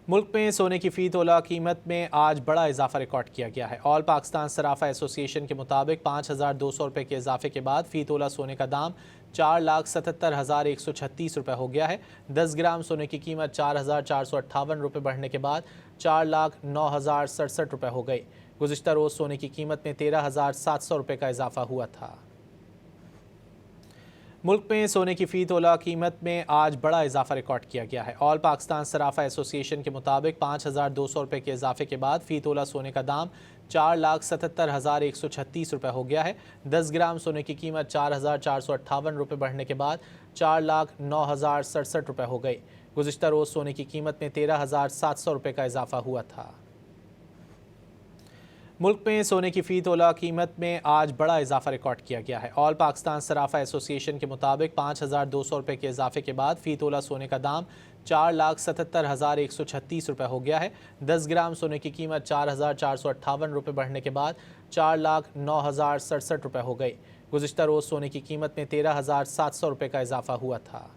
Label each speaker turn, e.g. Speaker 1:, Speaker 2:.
Speaker 1: मुल्क में सोने की फ़ी तोला कीमत में आज बड़ा इजाफा रिकॉर्ड किया गया है। ऑल पाकिस्तान सराफा एसोसिएशन के मुताबिक 5,200 रुपये के इजाफे के बाद फ़ी तोला सोने का दाम 4,77,136 रुपये हो गया है। 10 ग्राम सोने की कीमत 4,458 रुपये बढ़ने के बाद 4,09,067 रुपये हो गई। गुज़िश्ता रोज़ सोने की कीमत में 13,700 रुपये का इजाफा हुआ था। मुल्क में सोने की फ़ी तोला कीमत में आज बड़ा इजाफा रिकॉर्ड किया गया है। ऑल पाकिस्तान सराफा एसोसिएशन के मुताबिक 5,200 रुपये के इजाफे के बाद फ़ी तोला सोने का दाम 4,77,136 रुपये हो गया है। 10 ग्राम सोने की कीमत 4,458 रुपये बढ़ने के बाद 4,09,067 रुपये हो गई। गुज़िश्ता रोज़ सोने की कीमत में 13,700 रुपये का इजाफा हुआ था। मुल्क में सोने की फ़ी तोला कीमत में आज बड़ा इजाफा रिकॉर्ड किया गया है। ऑल पाकिस्तान सराफा एसोसिएशन के मुताबिक 5,200 रुपये के इजाफे के बाद फ़ी तोला सोने का दाम 4,77,136 रुपये हो गया है। 10 ग्राम सोने की कीमत 4,458 रुपये बढ़ने के बाद 4,09,067 रुपये हो गई। गुज़िश्ता रोज़ सोने की कीमत में 13,700 रुपये का इजाफा हुआ था।